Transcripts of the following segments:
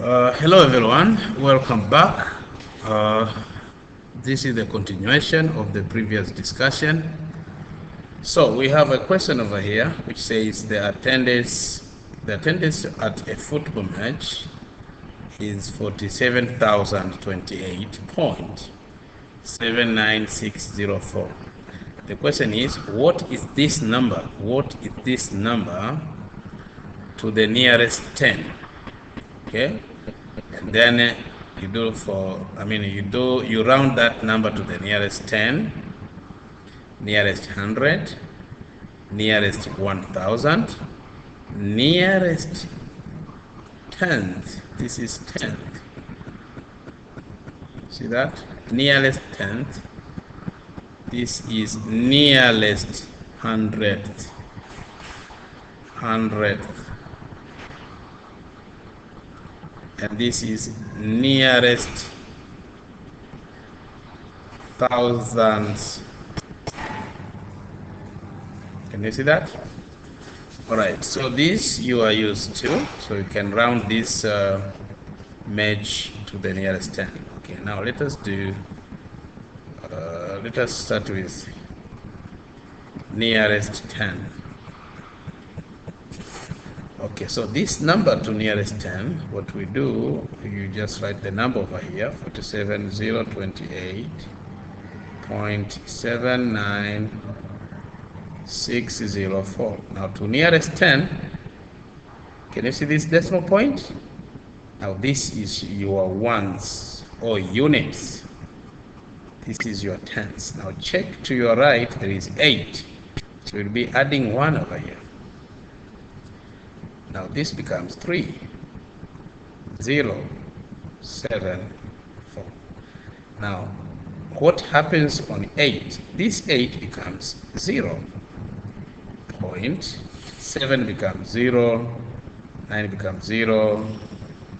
Hello everyone, welcome back. Uh, this is the continuation of the previous discussion. So we have a question over here which says the attendance at a football match is 47,028.79604. The question is, what is this number? What is this number to the nearest 10? Okay, and then you round that number to the nearest 10, nearest 100, nearest 1000, nearest tenth. This is tenth. See that? Nearest tenth. This is nearest hundredth. And this is nearest thousands. Can you see that? All right, so this you are used to, so you can round this match to the nearest 10. Okay, now let us start with nearest 10. Okay, so this number to nearest 10, what we do, you just write the number over here, 47,028.79604. Now to nearest 10, can you see this decimal point? Now this is your ones or units. This is your tens. Now check to your right, there is 8. So we'll be adding 1 over here. Now this becomes 3, 0, 7, 4. Now what happens on 8? This 8 becomes 0. Point. 7 becomes 0. 9 becomes 0.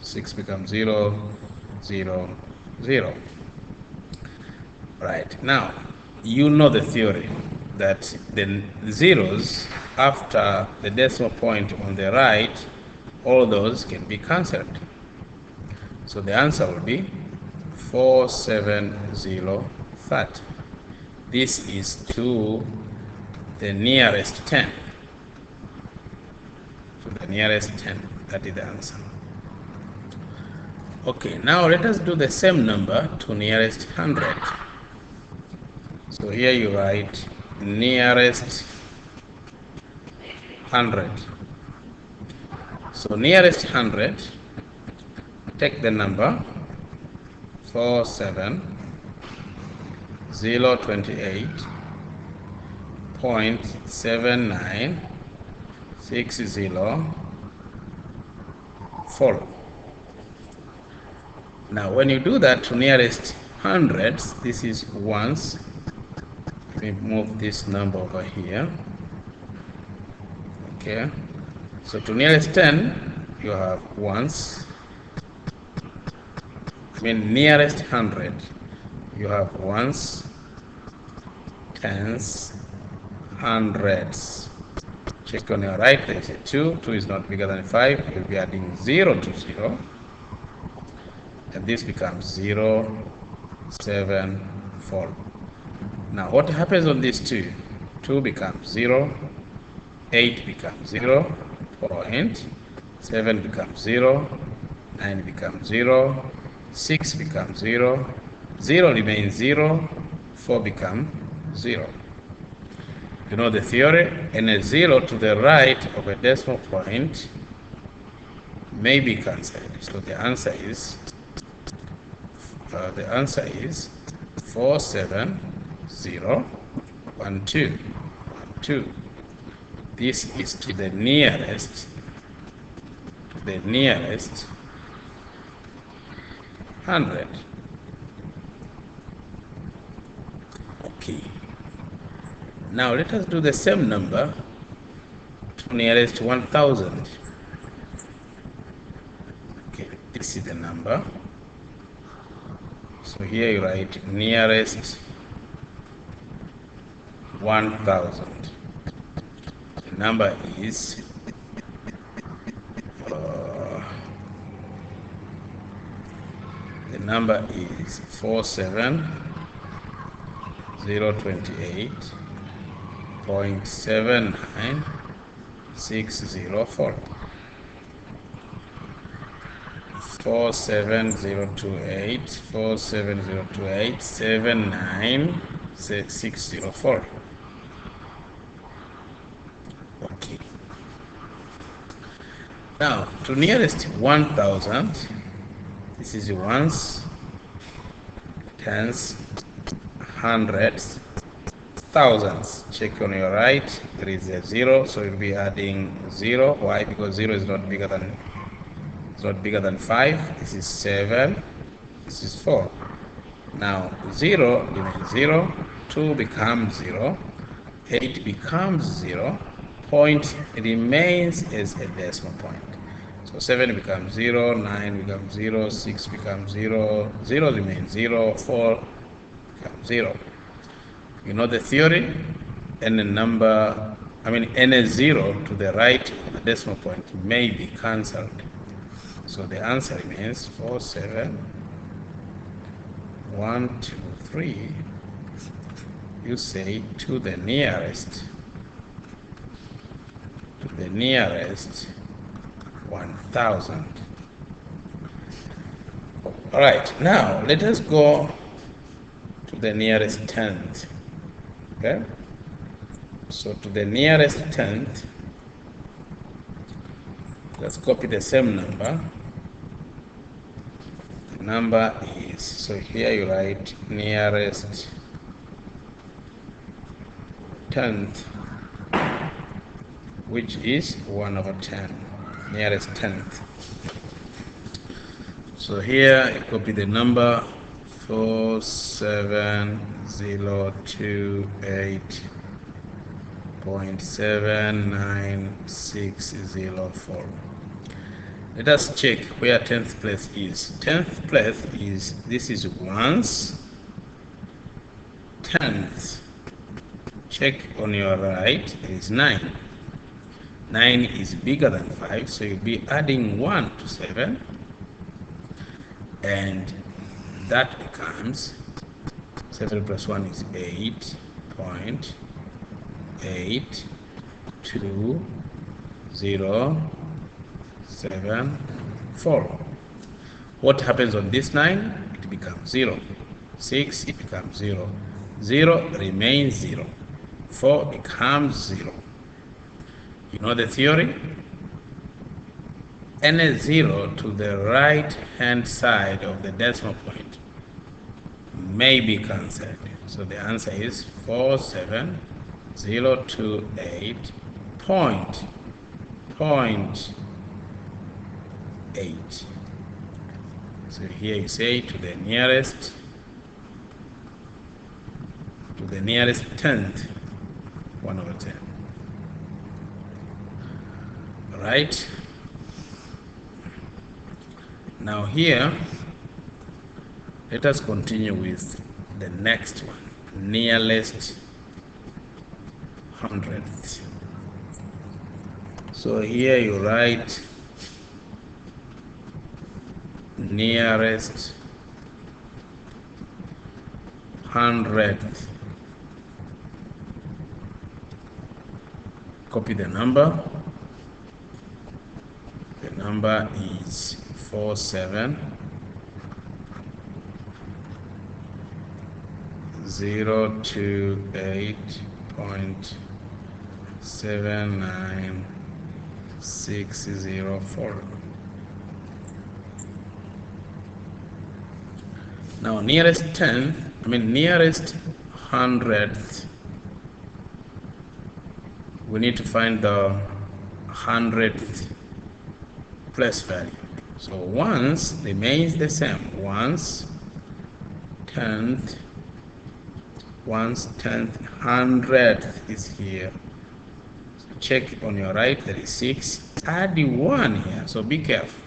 6 becomes 0. 0, 0. Right. Now you know the theory that the zeros after the decimal point on the right, all those can be cancelled. So the answer will be 47030. This is to the nearest 10. To the nearest 10. That is the answer. Okay, now let us do the same number to nearest 100. So here you write nearest 100. So nearest 100, take the number 47028.79604. Now when you do that to nearest hundreds, this is ones. Let me move this number over here. Okay, so to nearest 10 you have ones. Nearest 100 you have ones, tens, hundreds. Check on your right, there is a 2. 2 is not bigger than 5. You'll be adding 0 to 0, and this becomes 0, 7, 4. Now what happens on these 2? 2 becomes 0, 8 becomes 0, point, 7 becomes 0, 9 becomes 0, 6 becomes 0, 0 remains 0, 4 becomes 0. You know the theory, and a 0 to the right of a decimal point may be cancelled. So the answer is 47012. This is to the nearest 100. Okay. Now let us do the same number to nearest 1000. Okay, this is the number. So here you write nearest 1000. The number is number is 47028.79604. 47028.79604. Okay. Now to nearest 1000, this is ones, tens, hundreds, thousands. Check on your right, there is a 0, so you'll be adding 0. Why? Because 0 is not bigger than 5. This is 7, this is 4. Now 0 remains 0, 2 becomes 0, 8 becomes 0, point remains as a decimal point. So 7 becomes 0, 9 becomes 0, 6 becomes 0, 0 remains 0, 4 becomes 0. You know the theory? Any 0 to the right of the decimal point may be cancelled. So the answer remains 4, 7, 1, 2, 3. You say to the nearest 1000. All right, now let us go to the nearest tenth. Okay, so to the nearest tenth, let's copy the same number. The number is, so here you write nearest tenth, which is 1/10, nearest tenth. So here you copy the number 47028.79604. Let us check where 10th place is. 10th place is, this is ones, tenths. Check on your right, there is 9. 9 is bigger than 5, so you'll be adding 1 to 7, and that becomes 7 plus 1 is 8.82074. What happens on this 9? It becomes 0. 6, it becomes 0. 0 remains 0. 4 becomes 0. You know the theory? Any 0 to the right hand side of the decimal point may be cancelled. So the answer is 47028.8. So here you say to the nearest tenth, 1/10. All right. Now here, let us continue with the next one, nearest hundredth. So here you write nearest hundredth. Copy the number. The number is 47028.79604. Now nearest hundredth, we need to find the hundredth place value. So ones remains the same. Ones, tenth, hundredth is here. So check on your right, there is 6. Add the 1 here, so be careful.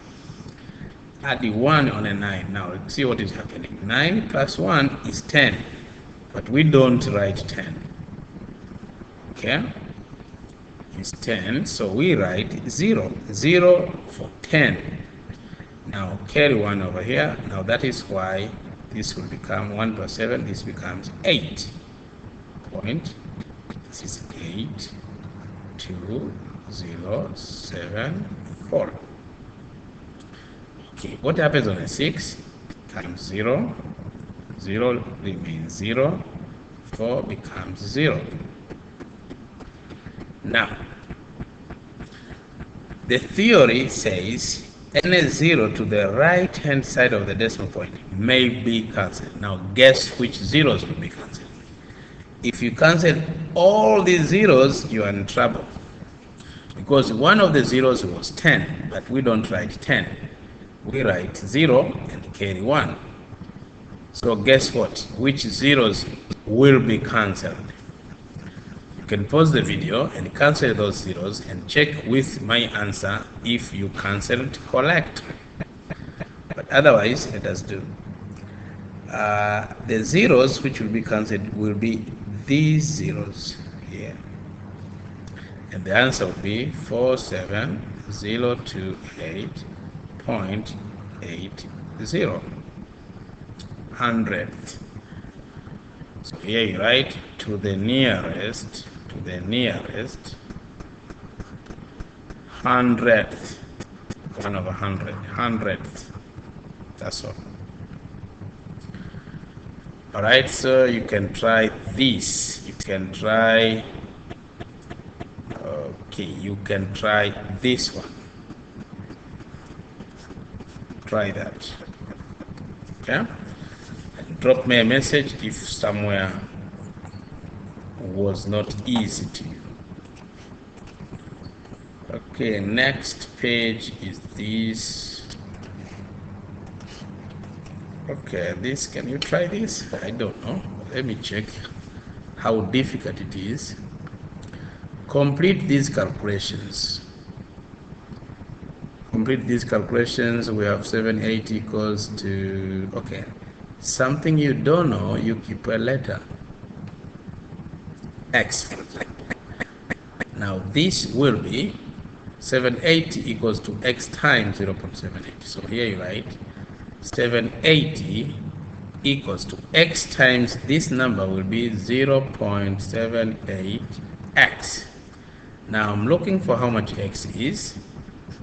Add the 1 on a 9. Now see what is happening. 9 plus 1 is 10, but we don't write 10. Okay? It's 10, so we write 0. 0 for 10. Now carry 1 over here. Now that is why this will become 1 plus 7. This becomes 8. Point. This is 8, 2, 0, 7, 4. Okay, what happens on a 6? Becomes 0. 0 remains 0. 4 becomes 0. Now, the theory says any 0 to the right hand side of the decimal point may be cancelled. Now guess which zeros will be cancelled. If you cancel all these zeros, you are in trouble, because one of the zeros was 10, but we don't write 10. We write 0 and carry 1. So guess what? Which zeros will be cancelled? You can pause the video and cancel those zeros and check with my answer if you cancelled correct. But otherwise, let us do. The zeros which will be cancelled will be these zeros here. And the answer will be 47028.80. Hundredth. So here you write to the nearest hundredth. 1 over 100. Hundredth. That's all. Alright, so you can try this. You can try this one. Try that. Okay? And drop me a message if somewhere was not easy to you. Okay, next page is this. Okay, this, can you try this? I don't know. Let me check how difficult it is. Complete these calculations. Complete these calculations. We have 780 equals to, okay. Something you don't know, you keep a letter. X. Now this will be 780 equals to X times 0.78. So here you write 780 equals to X times this number will be 0.78X. Now I'm looking for how much X is.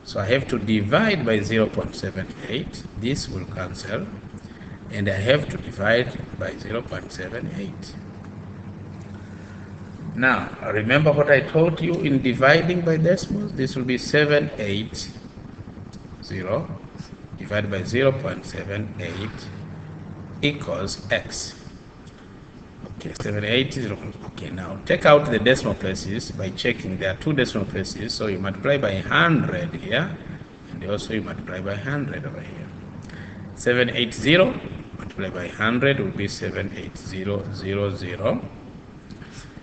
So I have to divide by 0.78. This will cancel. And I have to divide by 0.78. Now, remember what I taught you in dividing by decimals? This will be 780 divided by 0.78 equals X. Okay, 780. Okay, now take out the decimal places by checking. There are 2 decimal places, so you multiply by 100 here, and also you multiply by 100 over here. 780 multiplied by 100 will be 78000.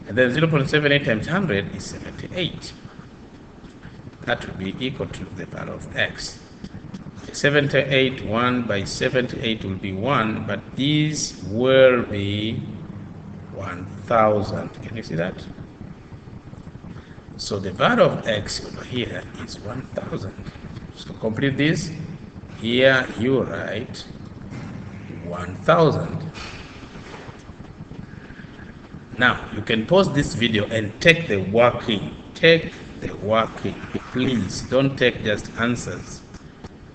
And then 0.78 times 100 is 78. That will be equal to the value of X. 78, 1 by 78 will be 1, but these will be 1000. Can you see that? So the value of X over here is 1000. So complete this. Here you write 1000. Now you can pause this video and take the working. Take the working. Please don't take just answers.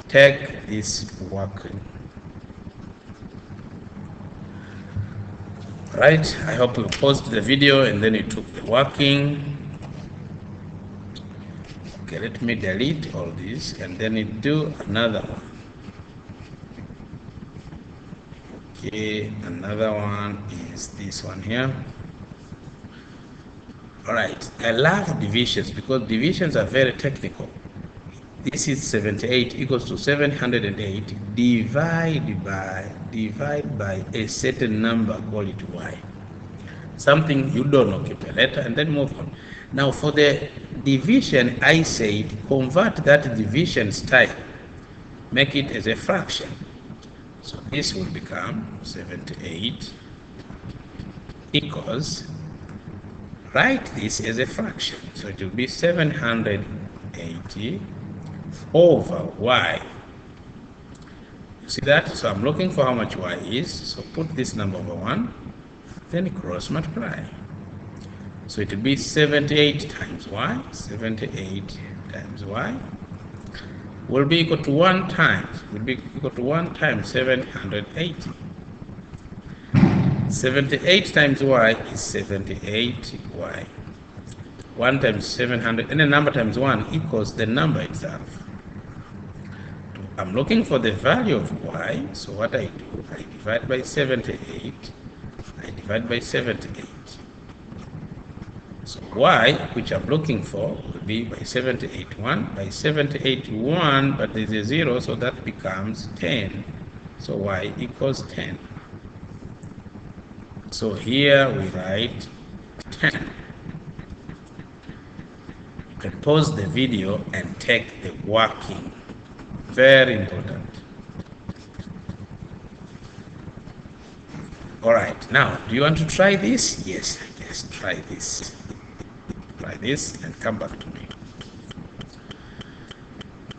Take this working. Right? I hope you paused the video and then you took the working. Okay, let me delete all this and then you do another one. Okay, another one is this one here. All right, I love divisions because divisions are very technical. This is 78 equals to 708. Divide by a certain number, call it y. Something you don't know, keep a letter and then move on. Now for the division, I said convert that division style, make it as a fraction. So this will become 78 equals, write this as a fraction. So it will be 780 over y. You see that? So I'm looking for how much y is. So put this number over 1, then cross multiply. So it will be 78 times y. 78 times y will be equal to 1 times 780. 78 times y is 78y. 1 times 700, and the number times 1 equals the number itself. I'm looking for the value of y, so what I do, I divide by 78. I divide by 78. So y, which I'm looking for, will be by 78.1, by 78.1, but there's a 0, so that becomes 10. So y equals 10. So here we write 10. You can pause the video and take the working. Very important. All right, now, do you want to try this? Yes, try this. Try this and come back to me.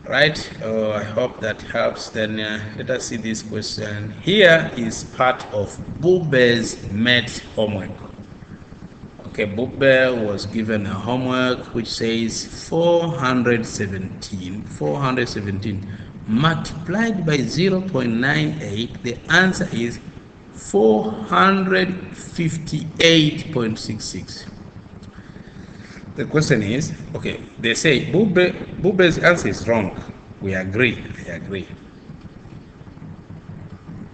Right, I hope that helps. Then let us see this question. Here is part of Bube's math homework. Okay, Bube was given a homework which says 417 multiplied by 0.98, the answer is 458.66. The question is, okay, they say Bube's answer is wrong. We agree. I agree.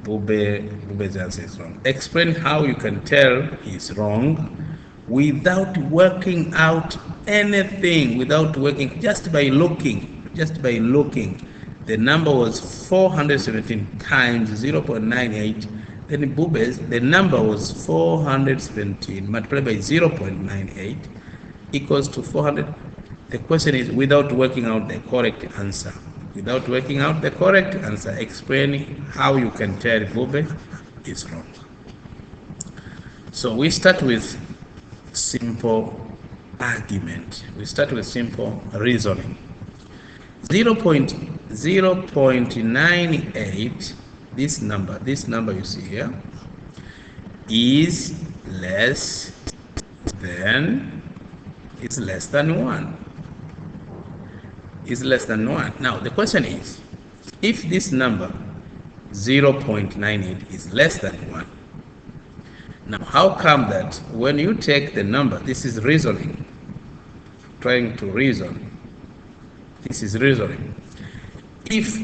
Bube's answer is wrong. Explain how you can tell he's wrong without working out anything, just by looking. The number was 417 times 0.98. Then Bube's, the number was 417 multiplied by 0.98 equals to 400. The question is, without working out the correct answer. Explain how you can tell Bube is wrong. So we start with simple argument. We start with simple reasoning. 0.98, this number you see here, is less than 1. Now the question is, if this number 0.98 is less than 1, now how come that when you take the number, this is reasoning, trying to reason, this is reasoning. If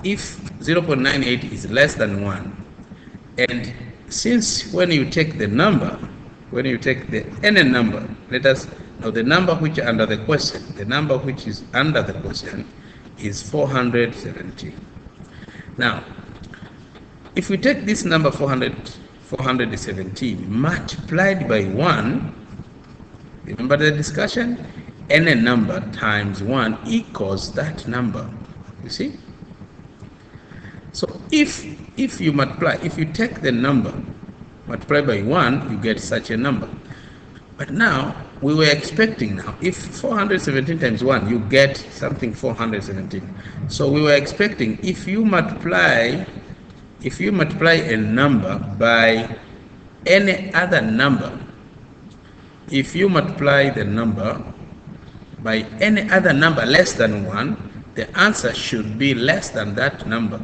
0.98 is less than 1, and since when you take the number, any number, now the number which is under the question, is 417. Now, if we take this number 417 multiplied by 1, remember the discussion? Any number times 1 equals that number. You see? So if you take the number, multiply by 1, you get such a number. But now, we were expecting if 417 times 1, you get something 417. So we were expecting if you multiply a number by any other number, if you multiply the number by any other number less than 1, the answer should be less than that number.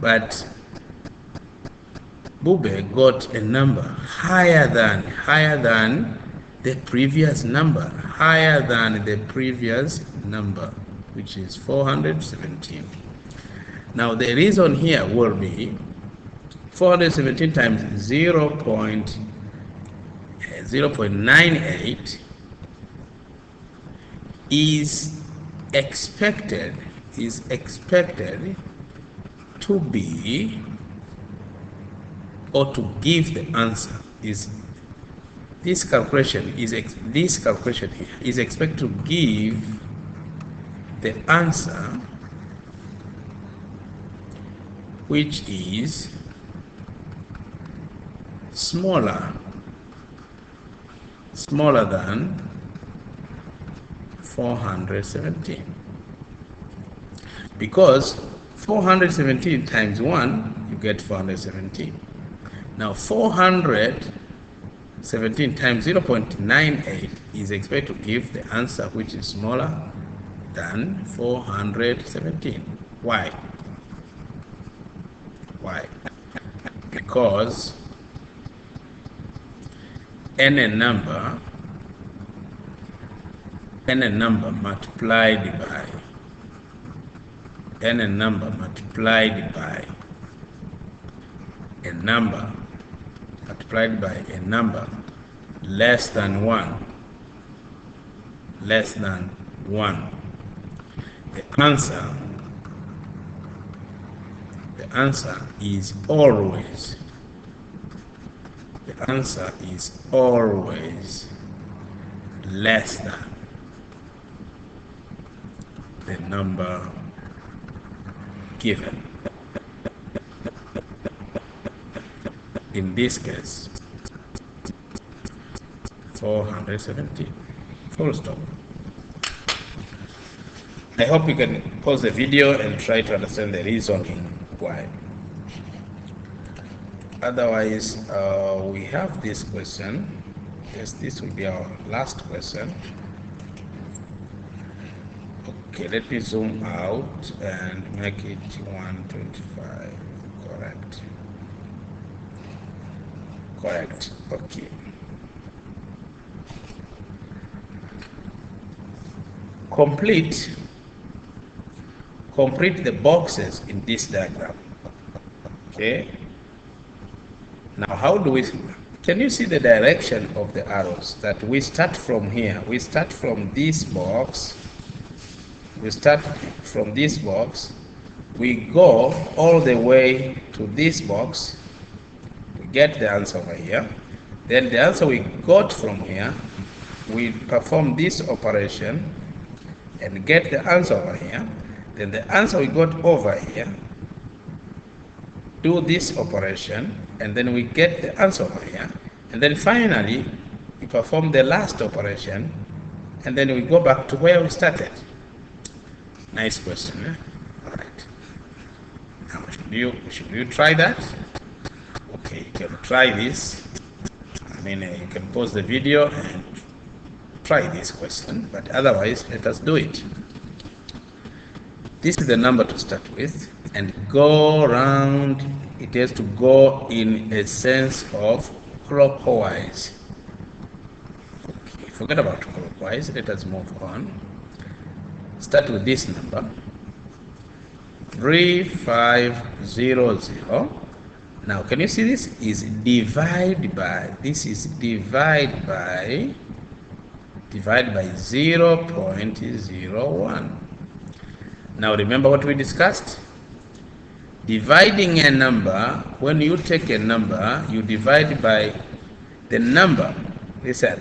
But Bube got a number higher than the previous number, which is 417. Now the reason here will be 417 times 0.98 is expected to be, or to give the answer, this calculation here is expected to give the answer which is smaller than 417, because 417 times 1, you get 417. Now 417 times 0.98 is expected to give the answer which is smaller than 417. Why? Why? Because any number multiplied by a number multiplied by a number less than 1, the answer is always less than the number given. In this case, 417. Full stop. I hope you can pause the video and try to understand the reasoning why. Otherwise, we have this question. Yes, this will be our last question. Okay, let me zoom out and make it 125. Correct. Okay. Complete the boxes in this diagram. Okay. Now, how do we? Can you see the direction of the arrows? That we start from here. We start from this box. We go all the way to this box. We get the answer over here. Then the answer we got from here, we perform this operation and get the answer over here. Then the answer we got over here, do this operation, and then we get the answer over here. And then finally, we perform the last operation, and then we go back to where we started. Nice question, eh? All right. Now, should you try that? Okay, you can try this. You can pause the video and try this question, but otherwise, let us do it. This is the number to start with, and go around. It has to go in a sense of clockwise. Okay, forget about clockwise. Let us move on. Start with this number, 3500. Now, can you see this is divide by? This is divide by 0.01. Now, remember what we discussed? Dividing a number, when you take a number, you divide by the number. Listen,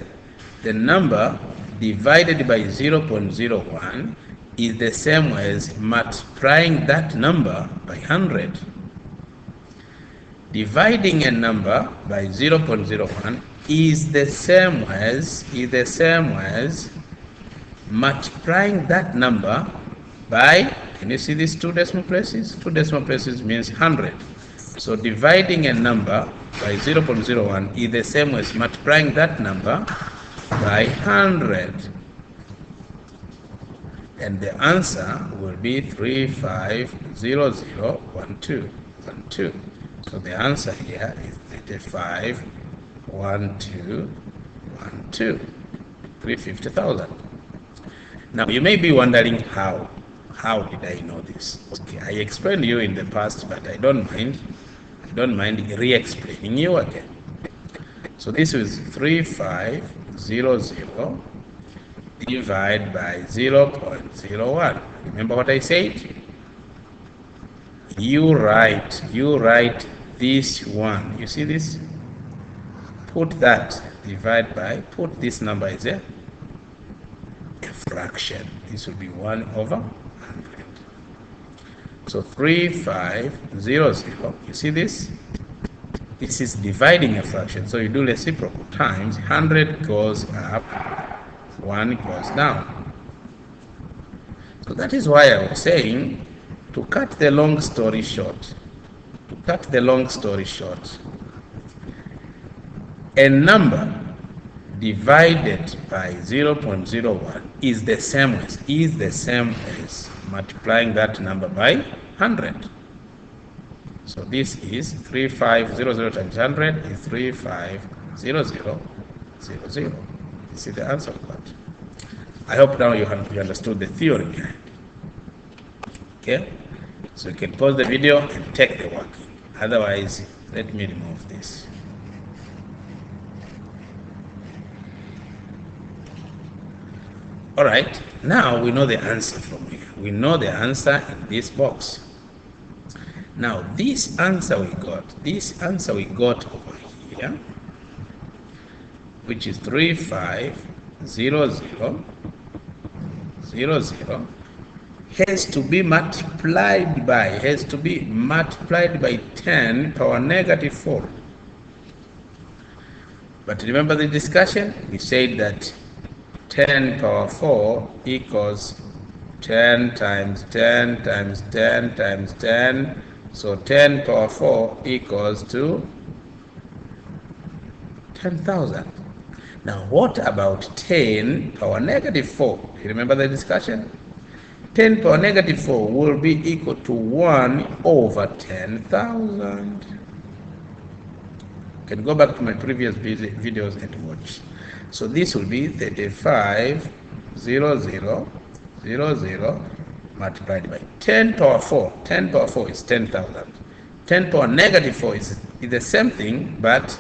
the number divided by 0.01 is the same as multiplying that number by 100. Dividing a number by 0.01 is the same as multiplying that number by, can you see these two decimal places? Two decimal places means 100. So dividing a number by 0.01 is the same as multiplying that number by 100. And the answer will be 350012. So the answer here is 351212. 350,000. Now you may be wondering how did I know this? Okay, I explained you in the past, but I don't mind re-explaining you again. So this is 3500 divided by 0.01. Remember what I said? You write this one. You see this? Put that, divide by, put this number as a fraction. This will be 1/100. So 3500. You see this? This is dividing a fraction. So you do reciprocal times. 100 goes up, 1 goes down. So that is why I was saying to to cut the long story short, a number divided by 0.01 is the same as multiplying that number by 100. So this is 3500 times 100 is 350000. You see the answer of that. I hope now you understood the theory behind. Okay, so you can pause the video and take the working. Otherwise, let me remove this. All right, now we know the answer from here. We know the answer in this box. Now this answer we got over here, which is 350000, has to be multiplied by 10 power negative 4. But remember the discussion? We said that 10 power 4 equals 10 times 10 times 10 times 10. So 10 power 4 equals to 10,000. Now what about 10 power negative 4? You remember the discussion? 10 power negative 4 will be equal to 1 over 10,000. You can go back to my previous videos and watch. So this will be 350000 multiplied by 10 power 4. 10 power 4 is 10,000. 10 power negative 4 is the same thing, but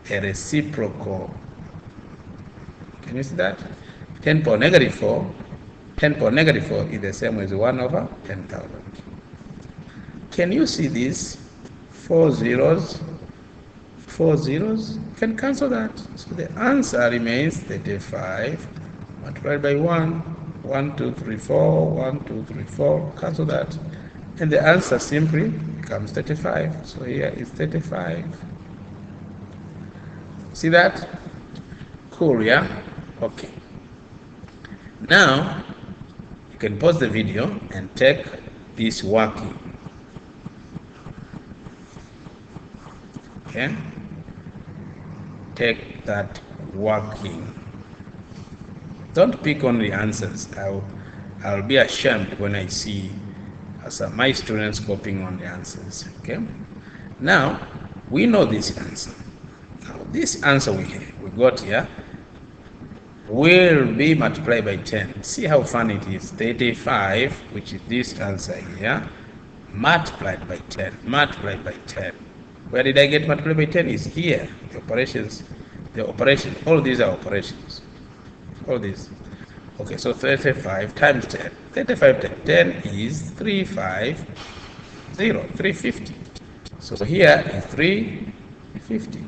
a reciprocal. Can you see that? 10 power negative 4 is the same as 1 over 10,000. Can you see this? 4 zeros can cancel that. So the answer remains 35 multiplied by 1. 1, 2, 3, 4, 1, 2, 3, 4, cancel that. And the answer simply becomes 35. So here is 35. See that? Cool, yeah? Okay. Now, you can pause the video and take this working. Okay? Take that working. Don't pick on the answers. I'll be ashamed when I see my students copying on the answers. Okay. Now we know this answer. Now this answer we got here will be multiplied by 10. See how fun it is. 35, which is this answer here, multiplied by 10. Multiplied by 10. Where did I get multiplied by 10? Is here. The operations. All these are operations. All these. Okay, so 35 times 10. 35 times 10 is 350. So here is 350.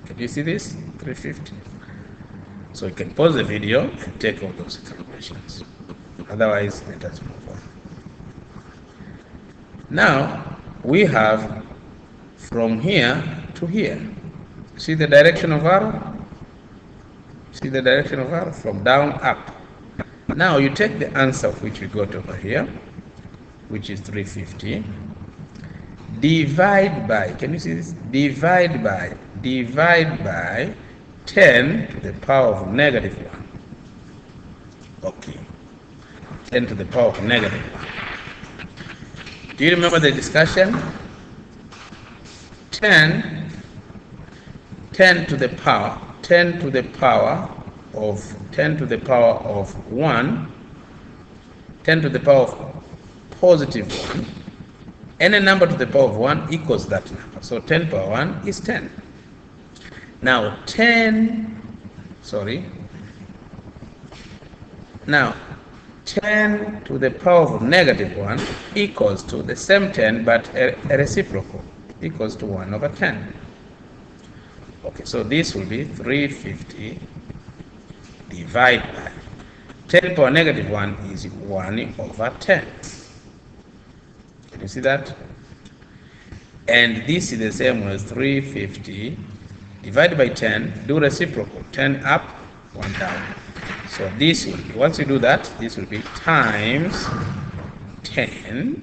Can you see this? 350. So you can pause the video and take all those calculations. Otherwise, let us move on. Now, we have from here to here. See the direction of arrow? See the direction of arrow? From down up. Now you take the answer which we got over here, which is 350. Divide by, can you see this? Divide by 10 to the power of negative 1. Okay. 10 to the power of negative 1. Do you remember the discussion? 10 to the power of 1, 10 to the power of positive 1. Any number to the power of 1 equals that number. So 10 power 1 is 10. Now 10 to the power of negative 1 equals to the same 10 but a reciprocal, equals to 1 over 10. Okay, so this will be 350 divided by 10 power negative 1 is 1 over 10. Can you see that? And this is the same as 350 divided by 10, do reciprocal, 10 up, 1 down. So this will be, once you do that, this will be times 10,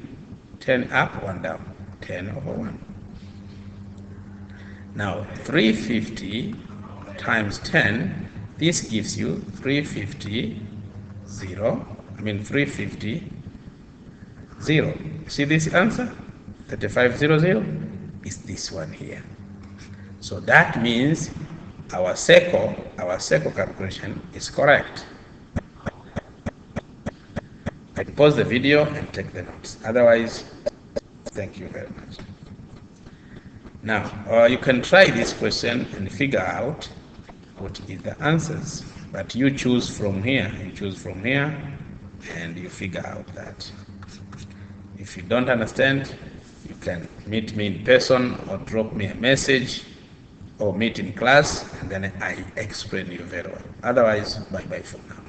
10 up, 1 down, 10 over 1. Now 350 times 10, this gives you 350, 350, 0. See this answer? 3500 is this one here. So that means our circle calculation is correct. I pause the video and take the notes. Otherwise, thank you very much. Now, you can try this question and figure out what is the answers. But you choose from here. You choose from here and you figure out that. If you don't understand, you can meet me in person or drop me a message or meet in class, and then I explain you very well. Otherwise, bye-bye for now.